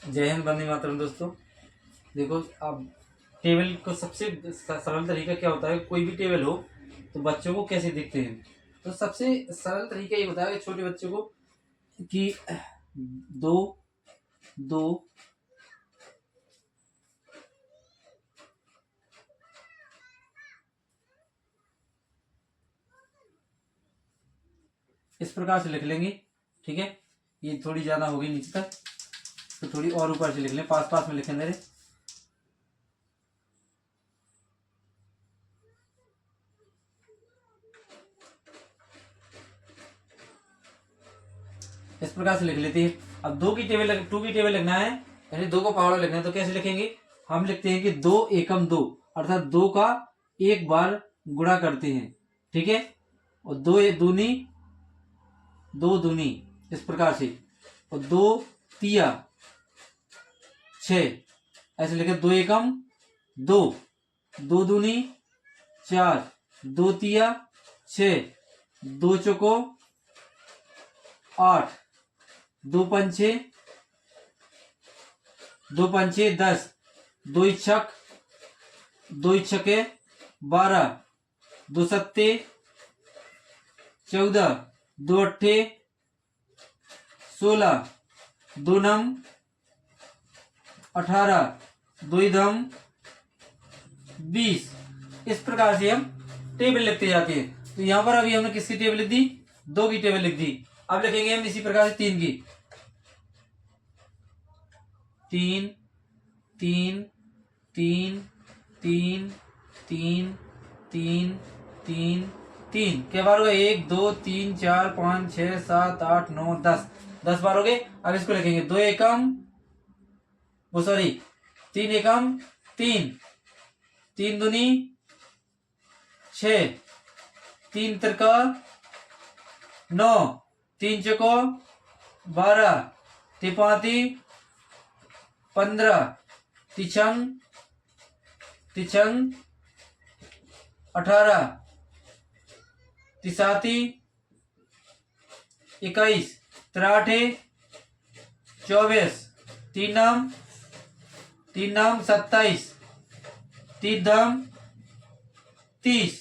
जय हिंद, वंदे मातरम। दोस्तों देखो, अब टेबल को सबसे सरल तरीका क्या होता है, कोई भी टेबल हो तो बच्चों को कैसे दिखते हैं। तो सबसे सरल तरीका ये होता है कि छोटे बच्चों को कि दो दो इस प्रकार से लिख लेंगे। ठीक है, ये थोड़ी ज्यादा होगी नीचे तक, तो थोड़ी और ऊपर से लिख लें, पास पास में लिखें मेरे। इस प्रकार से लिख लेते हैं। अब टू की टेबल लिखना है, यानी दो को पहाड़ों लिखना है, तो कैसे लिखेंगे। हम लिखते हैं कि 2 एकम 2, अर्थात 2 का एक बार गुणा करते हैं। ठीक है, और 2 दूनी इस प्रकार से, और 2 तिया 6, ऐसे लिखे। 2 एकम 2, 2 दूनी 4, 2 तिया 6, 2 चौको 8, 2 पंचे 10, 2 इच्छक 2 इच्छके 12, 2 सत्ते 14, 2 अट्ठे 16, 2 नम 18, 2 इधम 20। इस प्रकार से हम टेबल लिखते जाते हैं। तो यहां पर अभी हमने किसकी टेबल लिख दी, 2 की टेबल लिख दी। अब लिखेंगे हम इसी प्रकार से 3 की। 3 3 3 3 3 3 3 3 क्या बार हो गए, 1 2 3 4 5 6 7 8 9 10 बार हो गए। अब इसको लिखेंगे 2 एकम, वो सॉरी 3 एकम 3, 3 दूनी 6, 3 तिरका 9, 3 चौको 12, तिपाती 15, तिछंग 18, तिसाती 21, तिराठे 24, तीन नाम 27, तीन धम 30।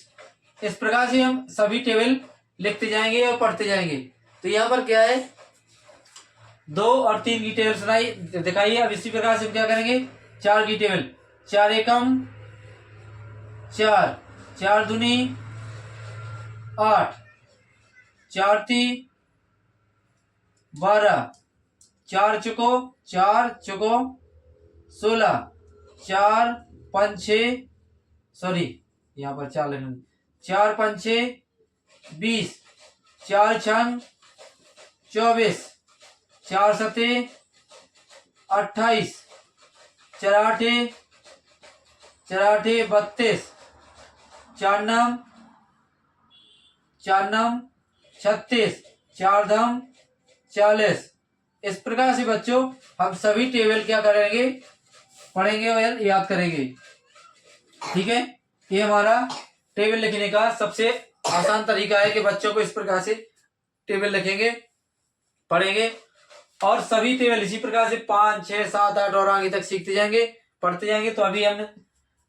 इस प्रकार से हम सभी टेबल लिखते जाएंगे और पढ़ते जाएंगे। तो यहाँ पर क्या है, 2 और 3 की टेबल सुनाई दिखाइए। अब इसी प्रकार से हम क्या करेंगे, 4 की टेबल। 4 एकम 4, 4 दूनी 8, 4 ती 12, 4 चौको 16, 4 पंचे सॉरी यहाँ पर 4 लेना, 4 पंचे 20, 4 छंग 24, 4 सते 28, 4 आठे 32, 4 नम 36, 4 धम 40। इस प्रकार से बच्चों हम सभी टेबल क्या करेंगे, पढ़ेंगे और याद करेंगे। ठीक है, ये हमारा टेबल लिखने का सबसे आसान तरीका है कि बच्चों को इस प्रकार से टेबल लिखेंगे, पढ़ेंगे, और सभी टेबल इसी प्रकार से 5 6 7 8 और आगे तक सीखते जाएंगे, पढ़ते जाएंगे। तो अभी हमने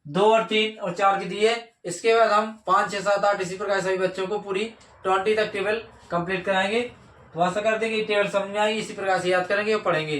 2 और 3 और 4 की दी है, इसके बाद हम 5 6 7 8 इसी प्रकार सभी बच्चों को पूरी 20 तक टेबल कंप्लीट कराएंगे। तो आशा करते हैं कि टेबल समझ में आएगी, इसी प्रकार से याद करेंगे और पढ़ेंगे।